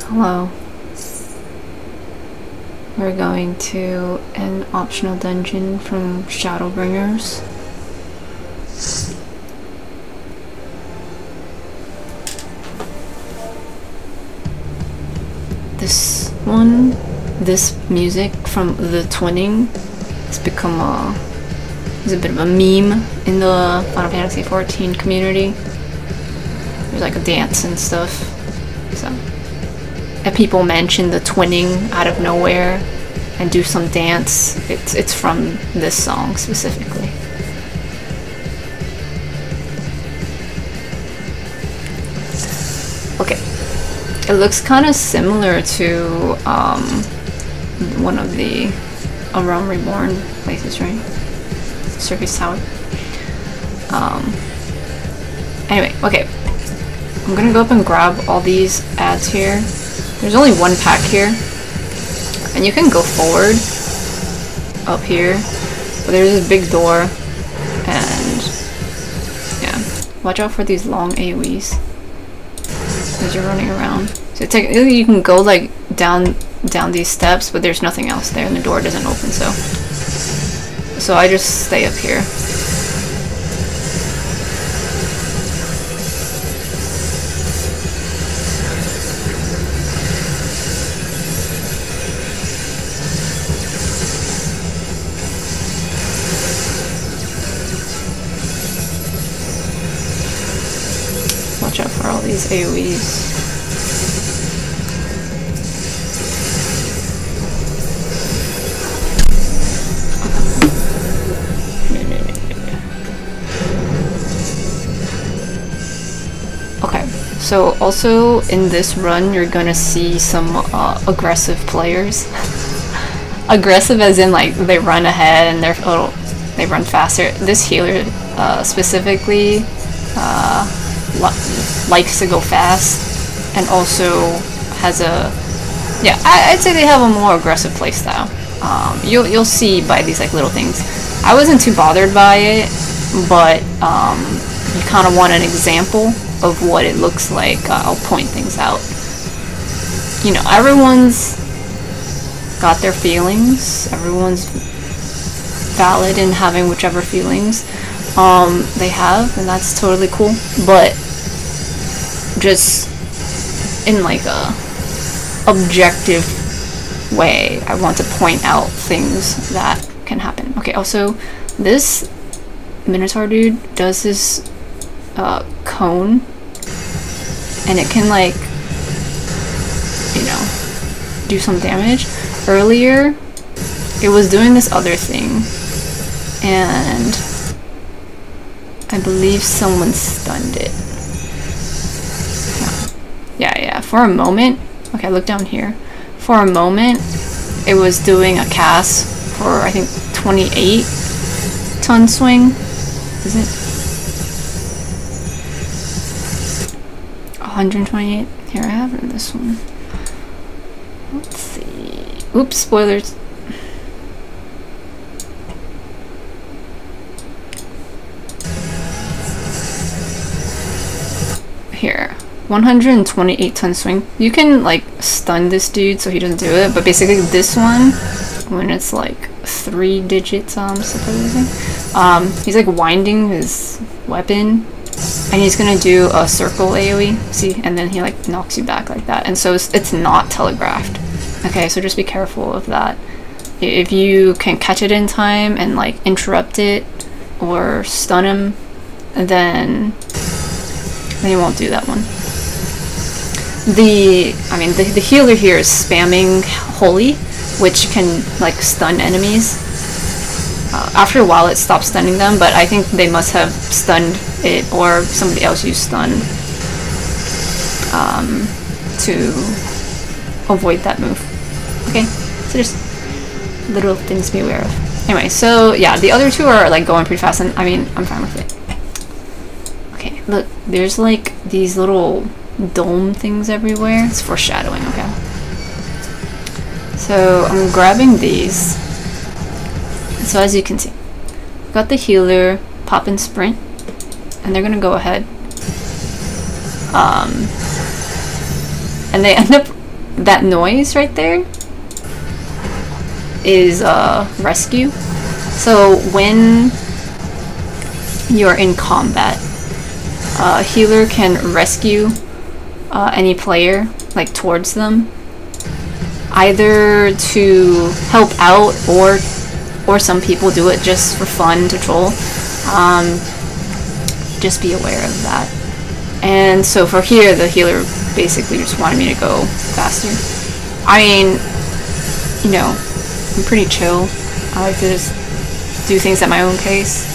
Hello. We're going to an optional dungeon from Shadowbringers. This music from the twinning has become is a bit of a meme in the Final Fantasy XIV community. There's like a dance and stuff. So if people mention the twinning out of nowhere and do some dance, it's from this song specifically. Okay, it looks kind of similar to one of the A Realm Reborn places, right? Circus Tower. Anyway, okay. I'm gonna go up and grab all these ads here. There's only one pack here. And you can go forward up here. But there's this big door. And yeah. Watch out for these long AoEs as you're running around. So technically you can go like down these steps, but there's nothing else there and the door doesn't open, so I just stay up here. Watch out for all these AoEs. So also in this run you're gonna see some aggressive players. Aggressive as in like they run ahead and they run faster. This healer specifically likes to go fast and also has a I'd say they have a more aggressive playstyle. You'll see by these like little things. I wasn't too bothered by it, but you kind of want an example of what it looks like. I'll point things out. You know, everyone's got their feelings. Everyone's valid in having whichever feelings they have, and that's totally cool. But just in like a objective way, I want to point out things that can happen. Okay, also this Minotaur dude does this cone, and it can like, you know, do some damage. Earlier it was doing this other thing and I believe someone stunned it. Yeah, for a moment. Okay, look down here. For a moment it was doing a cast for I think 28 ton swing. Is it 128? Here, I have it in this one. Let's see. Oops, spoilers. Here, 128 ton swing. You can like stun this dude so he doesn't do it, but basically this one, when it's like 3 digits, supposedly, he's like winding his weapon. And he's gonna do a circle AoE, see, and then he like knocks you back like that, and so it's not telegraphed. Okay, so just be careful of that. If you can catch it in time and like interrupt it or stun him, then you won't do that one. The healer here is spamming Holy, which can like stun enemies. After a while it stops stunning them, but I think they must have stunned it or somebody else used stun to avoid that move. Okay, so just little things to be aware of. Anyway, so yeah, the other two are like going pretty fast, and I mean, I'm fine with it. Okay, look, there's like these little dome things everywhere. It's foreshadowing, okay? So I'm grabbing these. So as you can see, I've got the healer, pop and sprint, and they're gonna go ahead. And they end up that noise right there is rescue. So when you're in combat, healer can rescue any player like towards them, either to help out or some people do it just for fun to troll. Just be aware of that. And so for here, the healer basically just wanted me to go faster. I mean, you know, I'm pretty chill. I like to just do things at my own pace.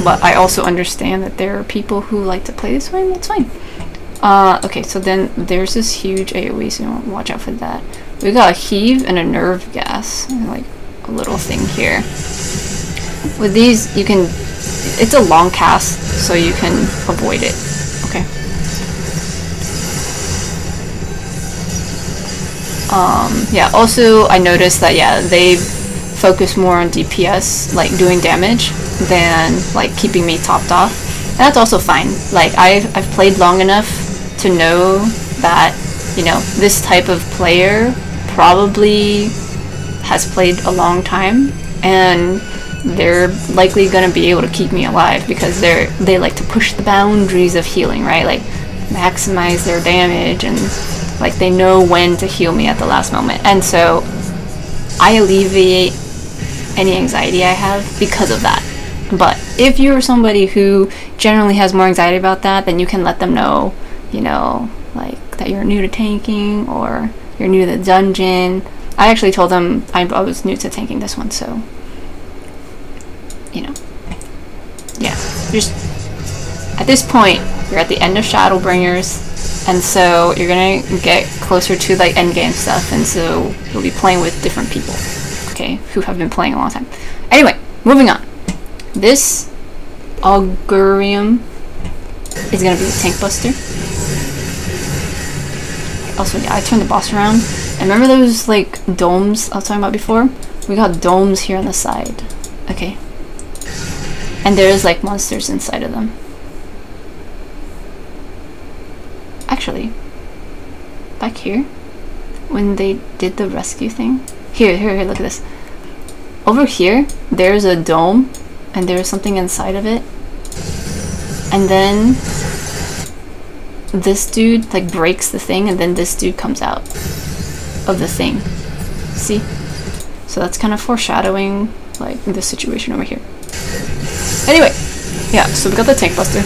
But I also understand that there are people who like to play this way, and that's fine. Okay, so then there's this huge AoE, so you want to watch out for that. We got a heave and a nerve gas, and like a little thing here. With these, you can, it's a long cast, so you can avoid it. Okay. Yeah, also I noticed that, yeah, they focus more on DPS, like doing damage, than like keeping me topped off. And that's also fine. Like I've played long enough to know that, you know, this type of player probably has played a long time, and they're likely going to be able to keep me alive because they like to push the boundaries of healing, right? Like maximize their damage, and like they know when to heal me at the last moment. And so I alleviate any anxiety I have because of that. But if you're somebody who generally has more anxiety about that, then you can let them know, you know, like that you're new to tanking or you're new to the dungeon. I actually told them I was new to tanking this one, so, you know, yeah, just at this point you're at the end of Shadowbringers, and so you're gonna get closer to like endgame stuff, and so you'll be playing with different people, okay, who have been playing a long time. Anyway, moving on. This Augurium is gonna be the tank buster. Also, yeah, I turned the boss around. And remember those like domes I was talking about before? We got domes here on the side. Okay. And there's like monsters inside of them. Actually, back here, when they did the rescue thing. Here, look at this. Over here, there's a dome, and there's something inside of it. And then this dude like breaks the thing, and then this dude comes out of the thing. See? So that's kind of foreshadowing like this situation over here. Anyway, yeah, so we got the tank buster.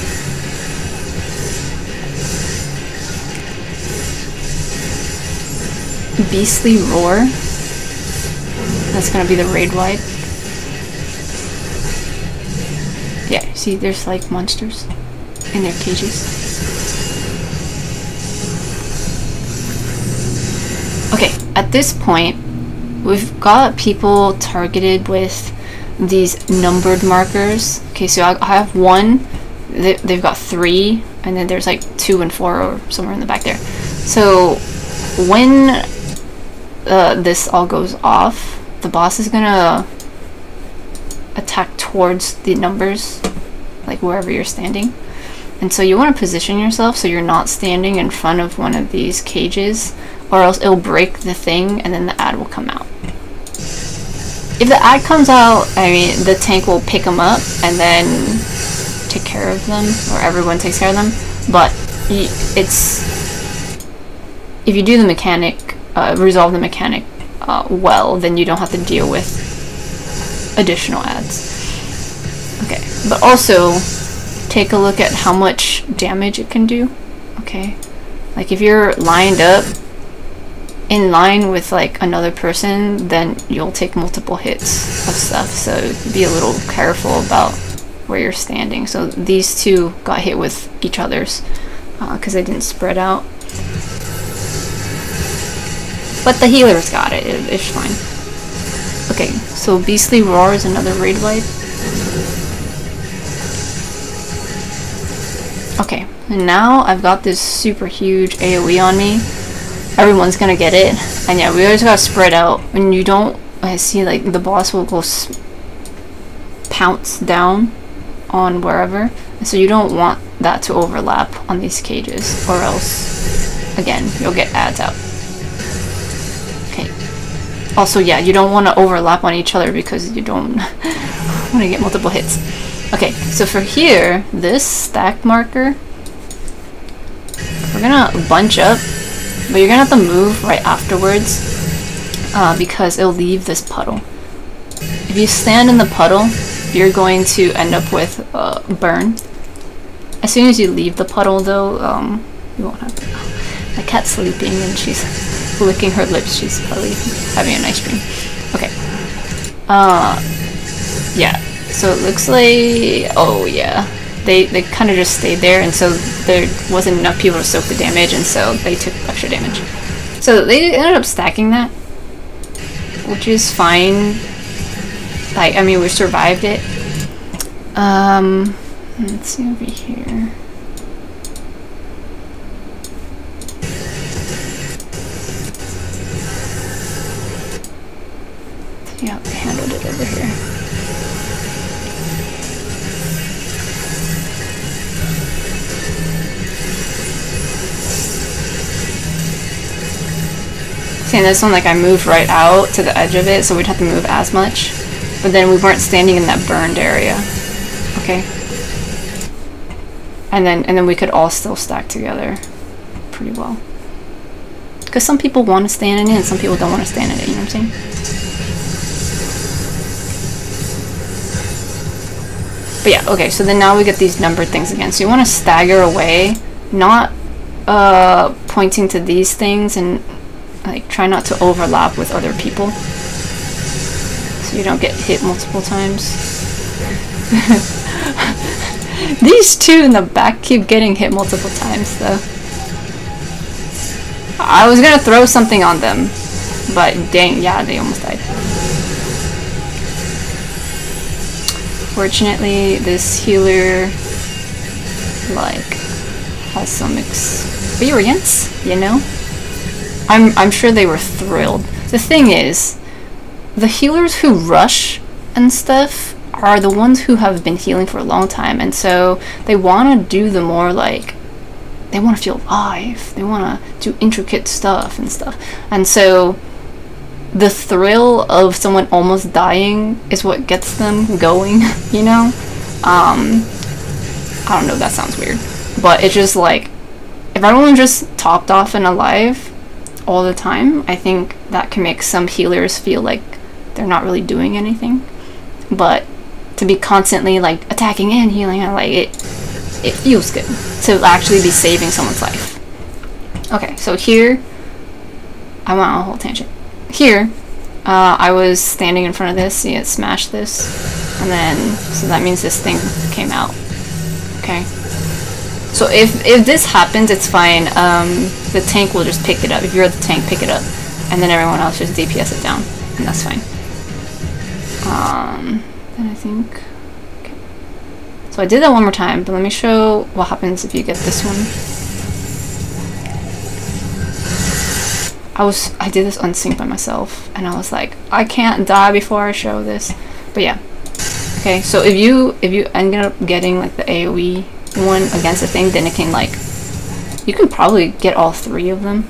Beastly Roar. That's gonna be the raid wide. Yeah, see, there's like monsters in their cages. Okay, at this point, we've got people targeted with these numbered markers. Okay, so I have one, they've got 3, and then there's like 2 and 4 or somewhere in the back there. So when this all goes off, the boss is gonna attack towards the numbers, like wherever you're standing. And so you want to position yourself so you're not standing in front of one of these cages, or else it'll break the thing and then the ad will come out. If the ad comes out, I mean, the tank will pick them up and then take care of them, or everyone takes care of them. But it's, if you do the mechanic, resolve the mechanic well, then you don't have to deal with additional ads. Okay, but also take a look at how much damage it can do. Okay, like if you're lined up in line with like another person, then you'll take multiple hits of stuff, so be a little careful about where you're standing. So these two got hit with each other's because they didn't spread out, but the healers got it. It's fine. Okay, so Beastly Roar is another raid wipe. Okay, and now I've got this super huge AoE on me. Everyone's gonna get it, and yeah, we always gotta spread out. When you don't, I see like the boss will go pounce down on wherever, and so you don't want that to overlap on these cages, or else again you'll get ads out. Okay. Also, yeah, you don't want to overlap on each other because you don't want to get multiple hits. Okay, so for here, this stack marker, we're gonna bunch up, but you're gonna have to move right afterwards because it'll leave this puddle. If you stand in the puddle, you're going to end up with burn. As soon as you leave the puddle, though, you won't have to. My cat's sleeping and she's licking her lips. She's probably having an ice cream. Okay. Yeah. So it looks like, oh yeah, they kind of just stayed there, and so there wasn't enough people to soak the damage, and so they took extra damage. So they ended up stacking that, which is fine. Like, I mean, we survived it. Let's see over here. Yeah, they handled it over here. See, in this one, like, I moved right out to the edge of it, so we'd have to move as much. But then we weren't standing in that burned area. Okay. And then we could all still stack together pretty well. Because some people want to stand in it and some people don't want to stand in it, you know what I'm saying? But yeah, okay, so then now we get these numbered things again. So you want to stagger away, not pointing to these things, and like try not to overlap with other people. So you don't get hit multiple times. These two in the back keep getting hit multiple times though. I was gonna throw something on them, but dang, yeah, they almost died. Fortunately, this healer, like, has some experience, you know? I'm sure they were thrilled. The thing is, the healers who rush and stuff are the ones who have been healing for a long time, and so they want to do the more, like, they want to feel alive, they want to do intricate stuff and stuff, and so the thrill of someone almost dying is what gets them going, you know? I don't know, that sounds weird, but it's just like, if everyone just topped off and alive all the time, I think that can make some healers feel like they're not really doing anything. But to be constantly like attacking and healing, like it feels good to actually be saving someone's life. Okay, so here I went on a whole tangent. Here I was standing in front of this, see it smashed this, and then so that means this thing came out. Okay, so if this happens, it's fine. The tank will just pick it up. If you're the tank, pick it up, and then everyone else just DPS it down, and that's fine. Then I think, okay. So I did that one more time, but let me show what happens if you get this one. I did this unsync by myself, and I was like, I can't die before I show this. But yeah. Okay, so if you end up getting like the AoE one against the thing, then it can, like, you can probably get all three of them.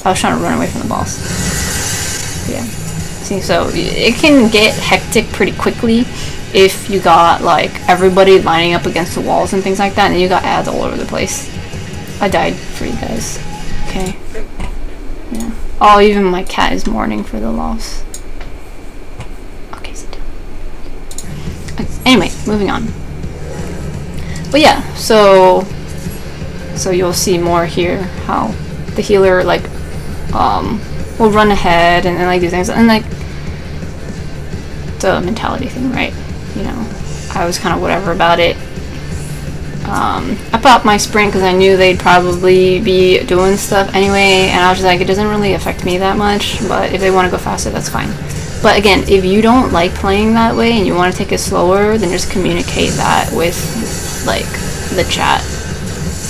I was trying to run away from the boss. But yeah. See, so it can get hectic pretty quickly if you got like everybody lining up against the walls and things like that, and you got ads all over the place. I died for you guys. Okay. Yeah. Oh, even my cat is mourning for the loss. Okay, sit down. Anyway, moving on. But yeah, so you'll see more here how the healer like will run ahead and like do things, and like the mentality thing, right? You know, I was kind of whatever about it. I popped my sprint because I knew they'd probably be doing stuff anyway, and I was just like, it doesn't really affect me that much, but if they want to go faster, that's fine. But again, if you don't like playing that way and you want to take it slower, then just communicate that with like the chat.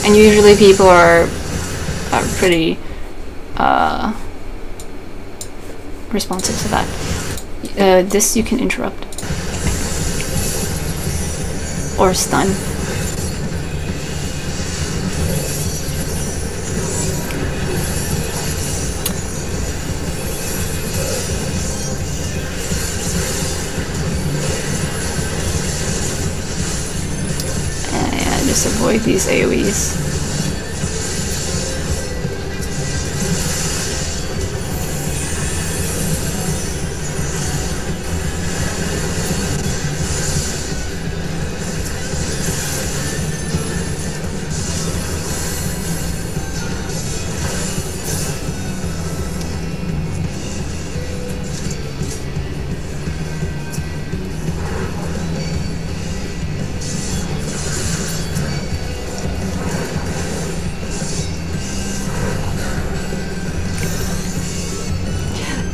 And usually people are pretty responsive to that. This you can interrupt or stun. avoid these AoEs.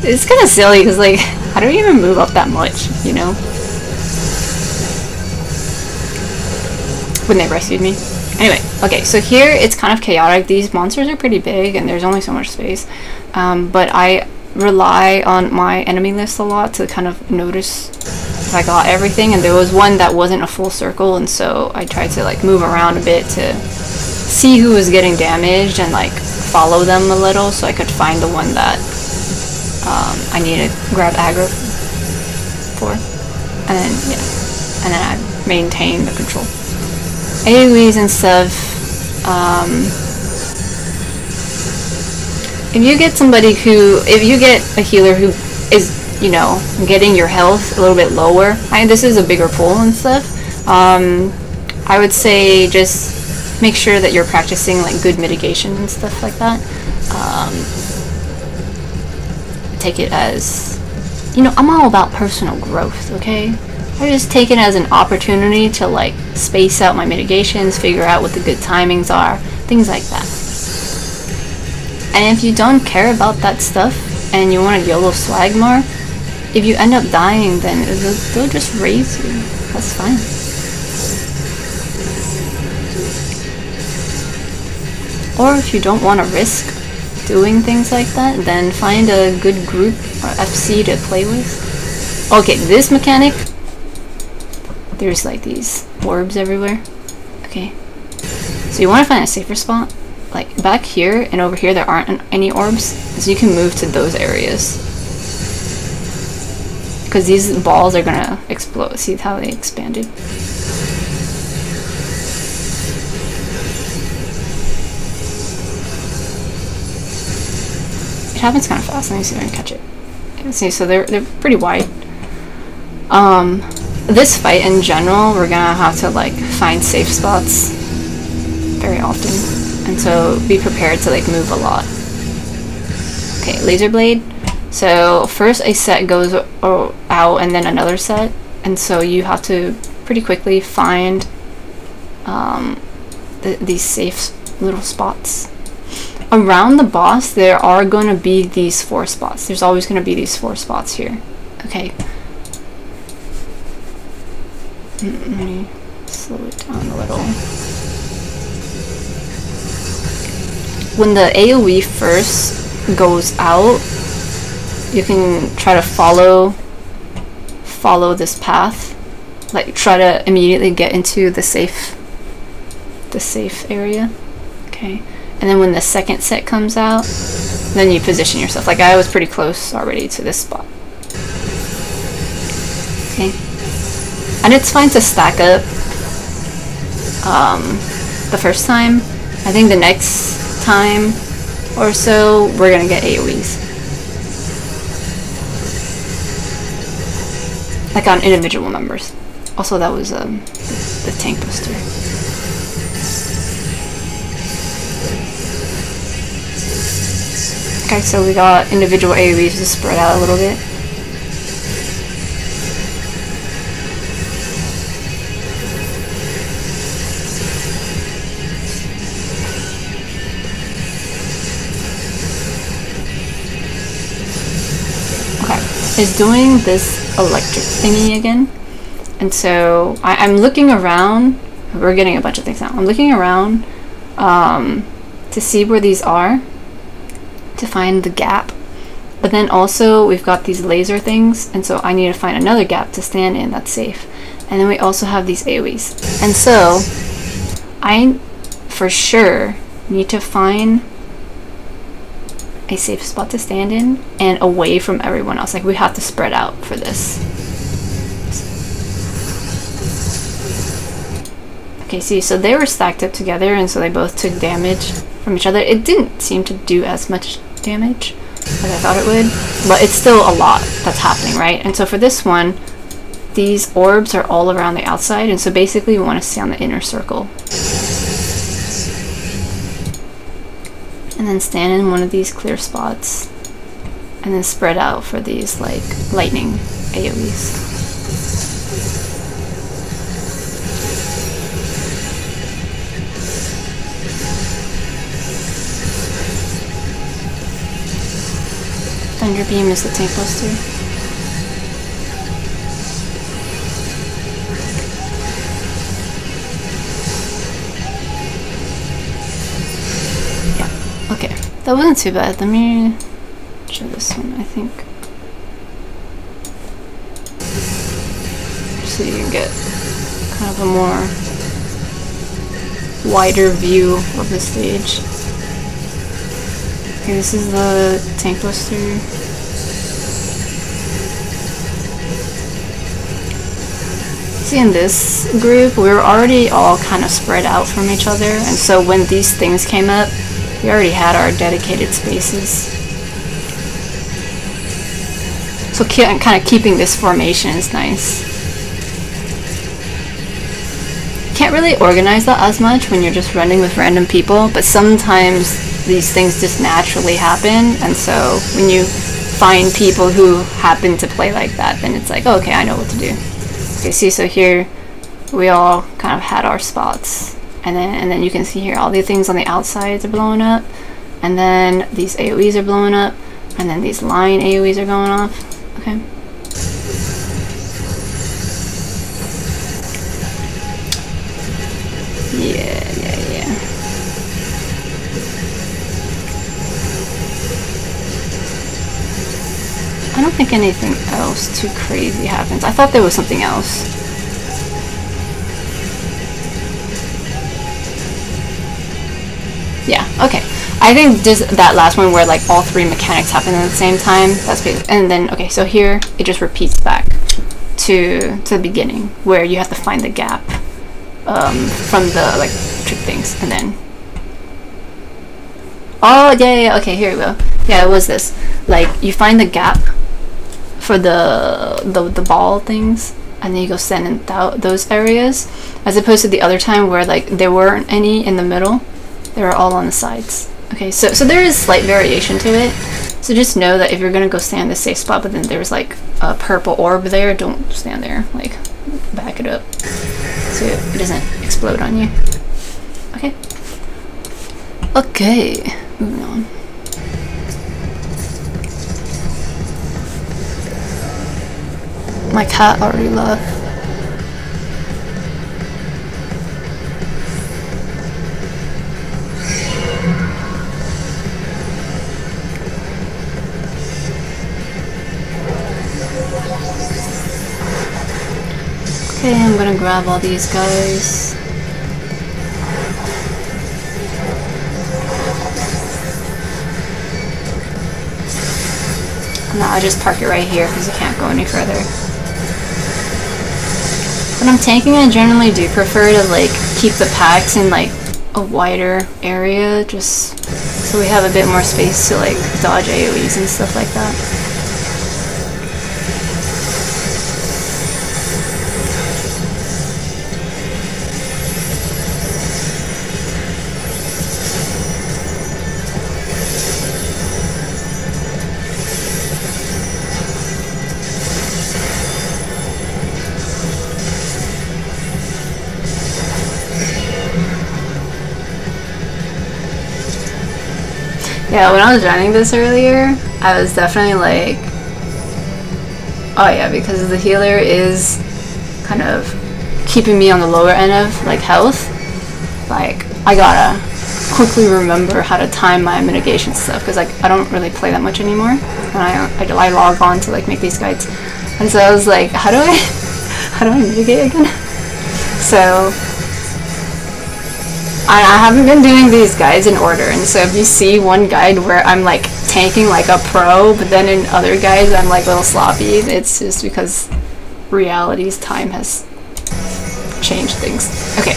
It's kind of silly because, like, I don't even move up that much, you know? When they rescued me. Anyway, okay, so here it's kind of chaotic. These monsters are pretty big and there's only so much space. But I rely on my enemy list a lot to kind of notice if I got everything. And there was one that wasn't a full circle, and so I tried to, like, move around a bit to see who was getting damaged and, like, follow them a little so I could find the one that I need to grab aggro for, and then and then I maintain the control. AoEs and stuff. If you get somebody if you get a healer who is, you know, getting your health a little bit lower, this is a bigger pool and stuff. I would say just make sure that you're practicing like good mitigation and stuff like that. Take it as, you know, I'm all about personal growth, okay? I just take it as an opportunity to like space out my mitigations, figure out what the good timings are, things like that. And if you don't care about that stuff and you want to YOLO swag more, if you end up dying, then they'll just raise you. That's fine. Or if you don't want to risk doing things like that, then find a good group or FC to play with. Okay, this mechanic, there's like these orbs everywhere. Okay, so you want to find a safer spot. Like back here and over here there aren't any orbs, so you can move to those areas. Because these balls are gonna explode. See how they expanded? It happens kind of fast. Let me see if I can catch it. See, so they're pretty wide. This fight in general, we're gonna have to like find safe spots very often, and so be prepared to like move a lot. Okay, laser blade. So first a set goes out and then another set, and so you have to pretty quickly find these safe little spots. Around the boss, there are going to be these 4 spots. There's always going to be these 4 spots here. Okay. Let me slow it down a little. When the AoE first goes out, you can try to follow this path. Like, try to immediately get into the safe area. Okay. And then when the second set comes out, then you position yourself. Like I was pretty close already to this spot. Okay. And it's fine to stack up the first time. I think the next time or so, we're gonna get AoEs. Like on individual members. Also, that was the tank booster. Okay, so we got individual AoEs to spread out a little bit. Okay, it's doing this electric thingy again. And so I'm looking around. We're getting a bunch of things now. I'm looking around to see where these are, to find the gap. But then also we've got these laser things, and so I need to find another gap to stand in that's safe. And then we also have these AoEs. And so I for sure need to find a safe spot to stand in and away from everyone else. Like we have to spread out for this. Okay, see, so they were stacked up together, and so they both took damage from each other. It didn't seem to do as much damage as I thought it would, but it's still a lot that's happening, right? And so for this one, these orbs are all around the outside, and so basically we want to stay on the inner circle. And then stand in one of these clear spots, and then spread out for these like lightning AoEs. Thunder Beam is the tank buster. Yeah, okay. That wasn't too bad. Let me show this one, I think. So you can get kind of a more wider view of the stage. Okay, this is the tank buster. See, in this group, we were already all kind of spread out from each other, and so when these things came up, we already had our dedicated spaces. So kind of keeping this formation is nice. Can't really organize that as much when you're just running with random people, but sometimes these things just naturally happen, and so when you find people who happen to play like that, then it's like, oh, okay, I know what to do. Okay, see, so here we all kind of had our spots, and then you can see here all the things on the outsides are blowing up, and then these AoEs are blowing up, and then these line AoEs are going off. Okay. Yeah. I don't think anything else too crazy happens. I thought there was something else. Yeah, okay. I think just that last one where like all three mechanics happen at the same time, that's big. And then, okay, so here it just repeats back to the beginning where you have to find the gap from the like trick things, and then oh yeah, okay, here we go. Yeah, it was this, like you find the gap for the ball things, and then you go stand in those areas, as opposed to the other time where like there weren't any in the middle, they were all on the sides. Okay, so there is slight variation to it, so just know that if you're gonna go stand in the safe spot but then there's like a purple orb there, don't stand there, like back it up so it doesn't explode on you. Okay, moving on. My cat already left. Okay, I'm gonna grab all these guys. No, I just park it right here because you can't go any further. When I'm tanking, I generally do prefer to like keep the packs in like a wider area, just so we have a bit more space to like dodge AoEs and stuff like that. Yeah, when I was running this earlier, I was definitely like, oh yeah, because the healer is kind of keeping me on the lower end of like health, like I gotta quickly remember how to time my mitigation stuff, because like I don't really play that much anymore, and I log on to like make these guides, and so I was like, how do I mitigate again? So I haven't been doing these guides in order, and so if you see one guide where I'm like tanking like a pro, but then in other guides I'm like a little sloppy, it's just because reality's time has changed things. Okay,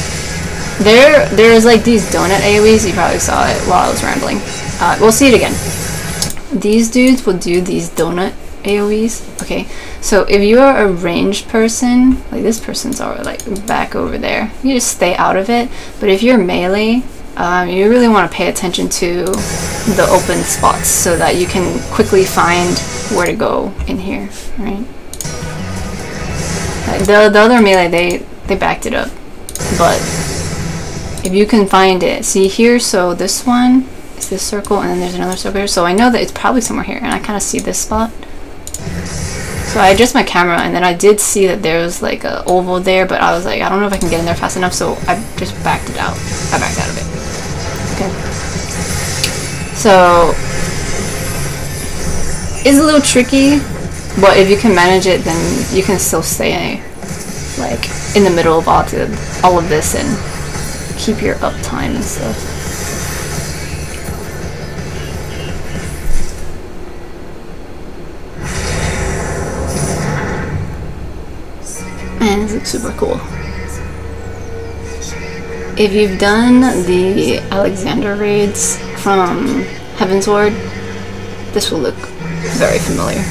There's like these donut AoEs. You probably saw it while I was rambling. We'll see it again. These dudes will do these donut AoEs. Okay, so if you are a ranged person, like this person's already like back over there, you just stay out of it. But if you're melee, you really want to pay attention to the open spots so that you can quickly find where to go in here, right? Like the other melee, they backed it up, but if you can find it, see here, so this one is this circle, and then there's another circle here, so I know that it's probably somewhere here, and I kind of see this spot. So I adjust my camera, and then I did see that there was like a oval there, but I was like, I don't know if I can get in there fast enough, so I just backed it out. I backed out of it. Okay. So it's a little tricky, but if you can manage it, then you can still stay like in the middle of all of this and keep your uptime and stuff. And this looks super cool. If you've done the Alexander raids from Heavensward, this will look very familiar.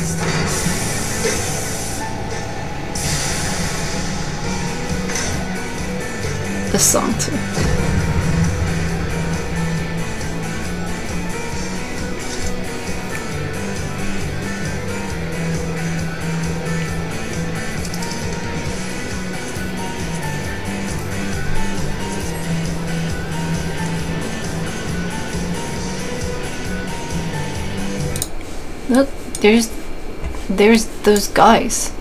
This song too. Look, there's those guys.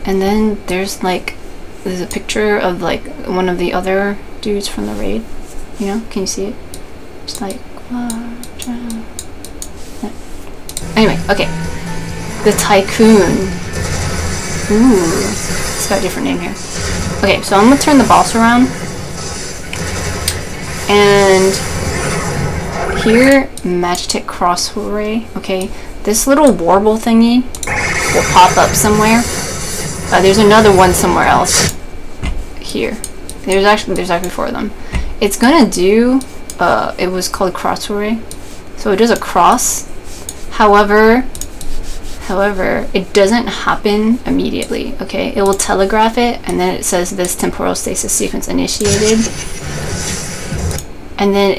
And then there's a picture of like one of the other dudes from the raid. You know, can you see it? Just like, anyway, okay. The Tycoon. Ooh, it's got a different name here. Okay, so I'm gonna turn the boss around. And here, Magitek Cross Array. Okay, this little warble thingy will pop up somewhere. There's another one somewhere else. Here, there's actually 4 of them. It's gonna do. It was called Cross Array, so it does a cross. However, it doesn't happen immediately. Okay, it will telegraph it, and then it says this temporal stasis sequence initiated, and then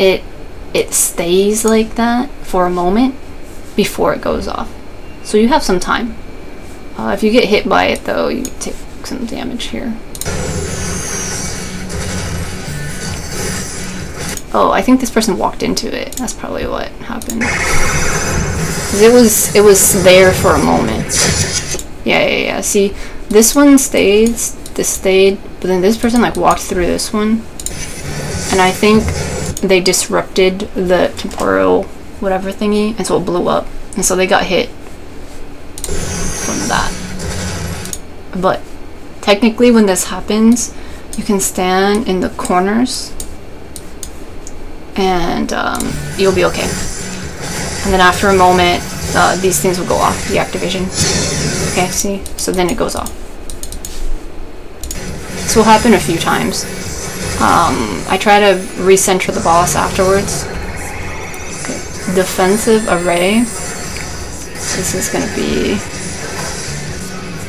it stays like that for a moment before it goes off. So you have some time. If you get hit by it though, you take some damage here. Oh, I think this person walked into it. That's probably what happened. 'Cause it was there for a moment. Yeah. See, this one stays, this stayed, but then this person like walked through this one. And I think they disrupted the temporal whatever thingy, and so it blew up. And so they got hit from that. But technically when this happens, you can stand in the corners and you'll be okay. And then after a moment, these things will go off, the activation. Okay, see? So then it goes off. This will happen a few times. I try to recenter the boss afterwards. Okay. Defensive array. This is gonna be...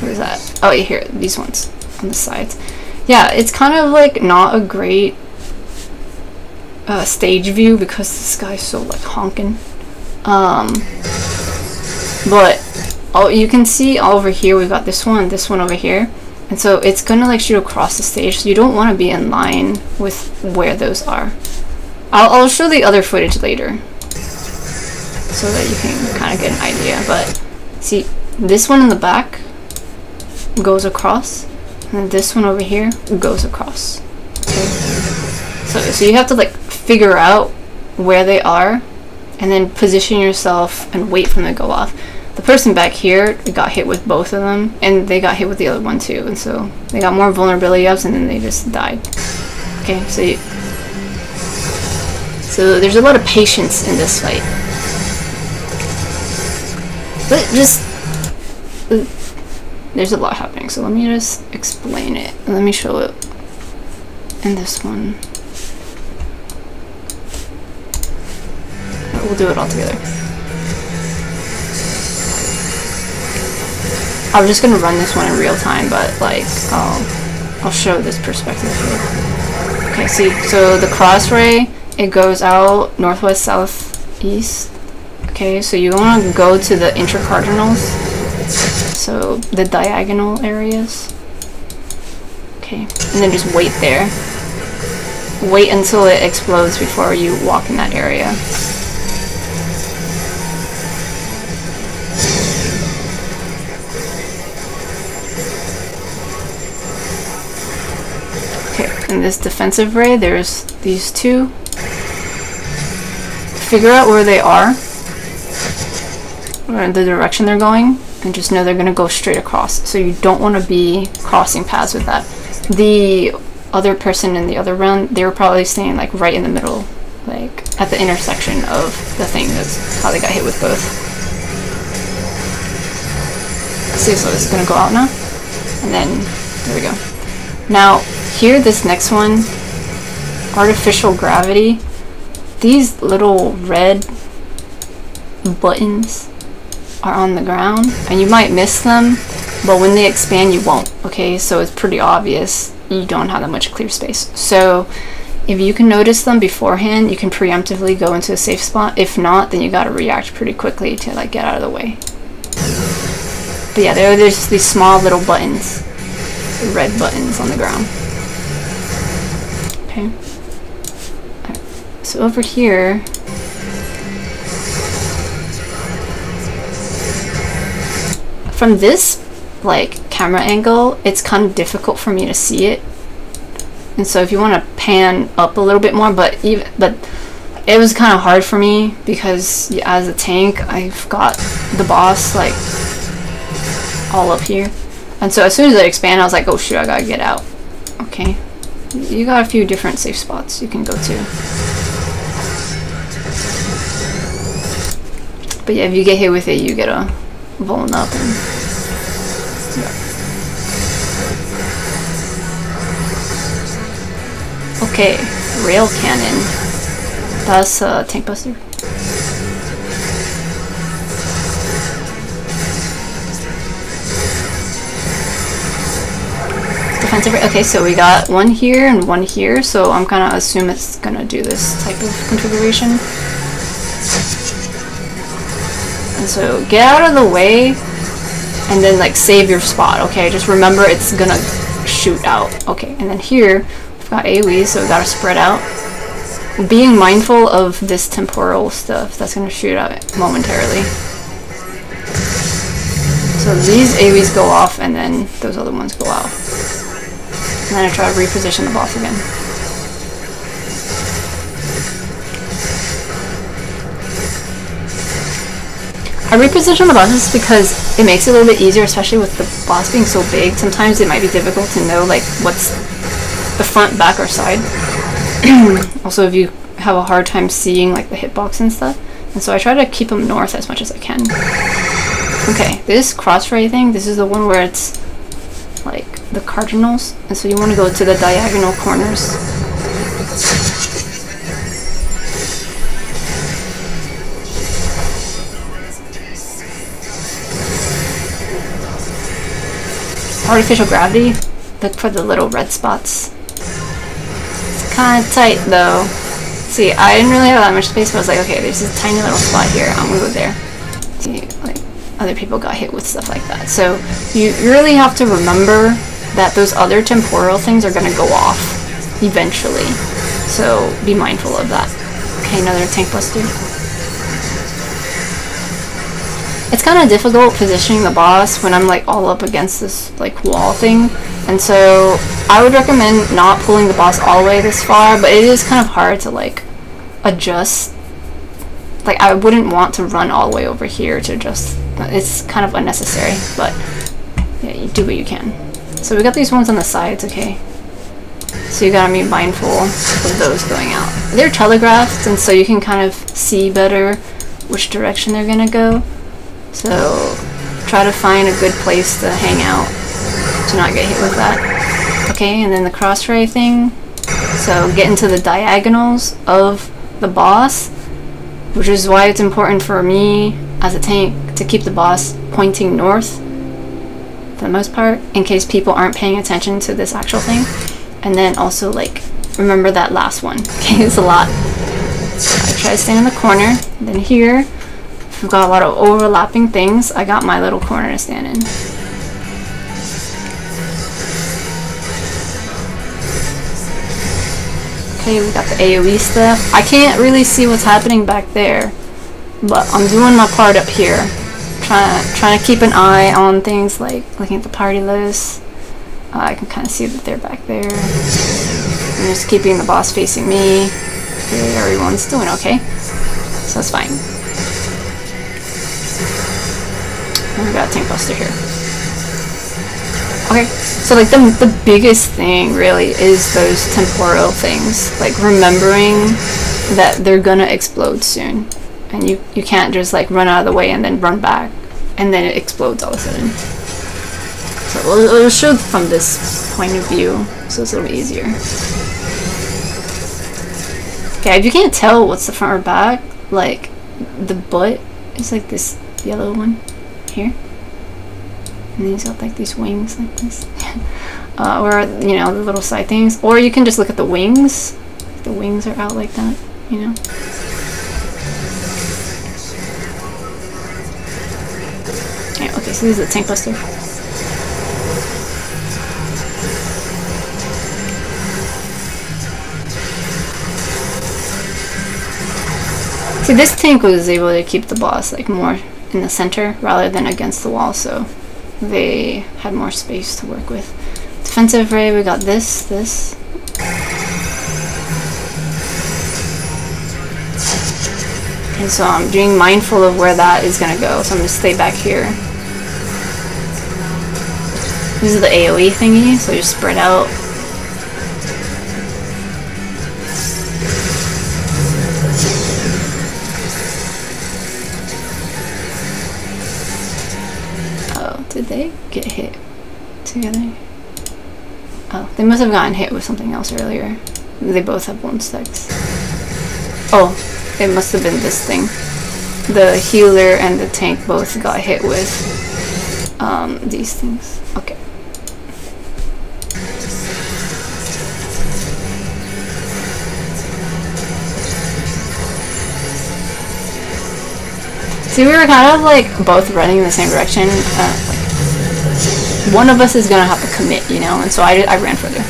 What is that? Oh, here, these ones on the sides. Yeah, it's kind of like not a great stage view because this guy's so like honking. But you can see over here we've got this one over here, and so it's gonna like shoot across the stage, so you don't want to be in line with where those are. I'll show the other footage later so that you can kind of get an idea. But see, this one in the back goes across, and then this one over here goes across. Okay, so you have to like figure out where they are and then position yourself and wait for them to go off. The person back here got hit with both of them, and they got hit with the other one too, and so they got more vulnerability ups, and then they just died. Okay, so there's a lot of patience in this fight. But just there's a lot happening, so let me just explain it. Let me show it. and this one. We'll do it all together. I was just gonna run this one in real time, but like I'll show this perspective here. Okay, see, so the cross ray, it goes out northwest, southeast. Okay, so you want to go to the intercardinals, so the diagonal areas. Okay, and then just wait there. Wait until it explodes before you walk in that area. In this defensive ray, there's these two. Figure out where they are, or the direction they're going, and just know they're going to go straight across. So you don't want to be crossing paths with that. The other person in the other round, they were probably staying like right in the middle, like at the intersection of the thing. That's how they got hit with both. See, so it's going to go out now, and then there we go. Now, here, this next one, artificial gravity, these little red buttons are on the ground, and you might miss them, but when they expand, you won't, okay? So it's pretty obvious you don't have that much clear space. So if you can notice them beforehand, you can preemptively go into a safe spot. If not, then you gotta react pretty quickly to like get out of the way. But yeah, there's these small little buttons, red buttons on the ground. Okay. Right. So over here, from this like camera angle, it's kind of difficult for me to see it. And so if you want to pan up a little bit more, but it was kind of hard for me because yeah, as a tank, I've got the boss like all up here. And so as soon as I expand, I was like, oh shoot, I gotta get out. Okay. You got a few different safe spots you can go to. But yeah, if you get hit with it, you get a vuln up and yeah. Okay, rail cannon. That's a tank buster. Okay, so we got one here and one here, so I'm gonna assume it's gonna do this type of configuration. And so get out of the way and then like save your spot, okay? Just remember it's gonna shoot out. Okay, and then here we've got AoE, so we gotta spread out. Being mindful of this temporal stuff that's gonna shoot out momentarily. So these AoEs go off and then those other ones go out. And then I try to reposition the boss again. I reposition the bosses because it makes it a little bit easier, especially with the boss being so big. Sometimes it might be difficult to know like what's the front, back, or side. Also, if you have a hard time seeing like the hitbox and stuff. And so I try to keep them north as much as I can. Okay, this cross ray thing, this is the one where it's like the cardinals, and so you want to go to the diagonal corners. Artificial gravity, look for the little red spots. It's kind of tight though. See, I didn't really have that much space, but I was like, okay, there's this tiny little spot here, I'm gonna go there. See, like other people got hit with stuff like that. So you really have to remember that those other temporal things are gonna go off eventually. So be mindful of that. Okay, another tank buster. It's kind of difficult positioning the boss when I'm like all up against this like wall thing. And so I would recommend not pulling the boss all the way this far, but it is kind of hard to like adjust. Like I wouldn't want to run all the way over here to adjust. It's kind of unnecessary, but yeah, you do what you can. So we got these ones on the sides, okay? So you gotta be mindful of those going out. They're telegraphed, and so you can kind of see better which direction they're gonna go. So try to find a good place to hang out to not get hit with that. Okay, and then the cross ray thing. So get into the diagonals of the boss, which is why it's important for me as a tank to keep the boss pointing north for the most part, in case people aren't paying attention to this actual thing. And then also, like, remember that last one. Okay, it's a lot. So I try to stand in the corner. Then here, we've got a lot of overlapping things. I got my little corner to stand in. Okay, we got the AoE stuff. I can't really see what's happening back there, but I'm doing my part up here. Trying to keep an eye on things like looking at the party list. I can kind of see that they're back there. I'm just keeping the boss facing me. Okay, everyone's doing okay, so that's fine. And we got a tank buster here. Okay, so like the biggest thing really is those temporal things, like remembering that they're gonna explode soon, and you can't just like run out of the way and then run back and then it explodes all of a sudden. So it'll show from this point of view, so it's a little bit easier. Okay, if you can't tell what's the front or back, like the butt is like this yellow one here, and then he's got like these wings like this. Or, you know, the little side things. Or you can just look at the wings. The wings are out like that, you know. Yeah, okay, so this is the tank buster. See, this tank was able to keep the boss like more in the center rather than against the wall, so they had more space to work with. Defensive ray, we got this. And so I'm being mindful of where that is gonna go, so I'm gonna stay back here. This is the AoE thingy, so just spread out. Oh, did they get hit together? Oh, they must have gotten hit with something else earlier. They both have bone sticks. Oh, it must have been this thing. The healer and the tank both got hit with these things. Okay. See, we were kind of like both running in the same direction. Like, one of us is gonna have to commit, you know, and so I ran further.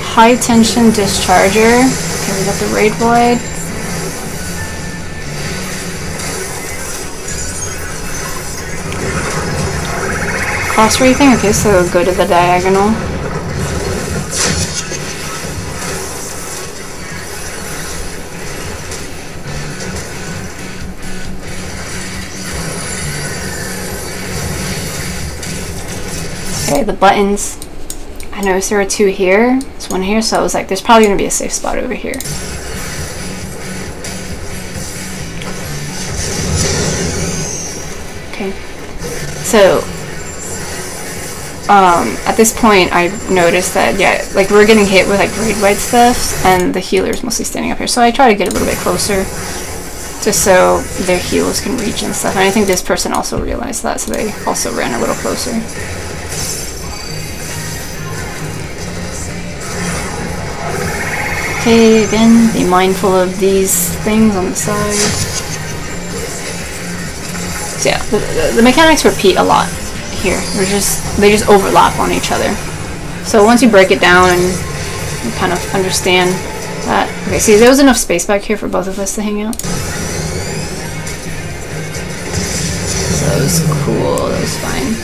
High tension discharger. Okay, we got the raid void. Cross wreathing. Okay, so go to the diagonal. Okay, the buttons. I noticed there were two here. There's one here, so I was like, there's probably going to be a safe spot over here. Okay. So, at this point, I noticed that, yeah, like we're getting hit with like raid white stuff, and the healer's mostly standing up here. So I try to get a little bit closer, just so their heals can reach and stuff. And I think this person also realized that, so they also ran a little closer. Okay, again, be mindful of these things on the side. So yeah, the mechanics repeat a lot here. They just overlap on each other. So once you break it down and you kind of understand that. Okay, see, there was enough space back here for both of us to hang out. So that was cool, that was fine.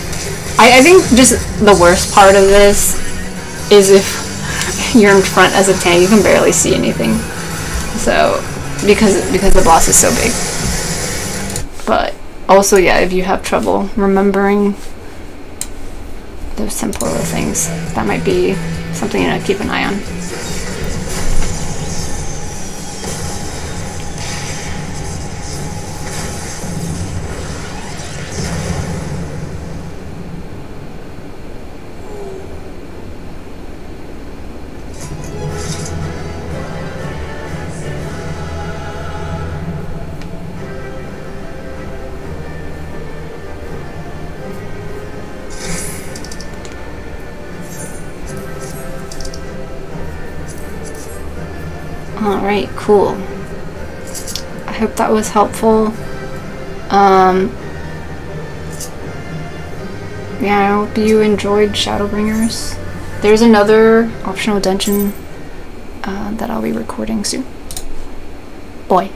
I think just the worst part of this is if you're in front as a tank, you can barely see anything. So, because the boss is so big. But also, yeah, if you have trouble remembering those temporal things, that might be something to keep an eye on. Alright, cool. I hope that was helpful. Yeah, I hope you enjoyed Shadowbringers. There's another optional dungeon that I'll be recording soon. Boy.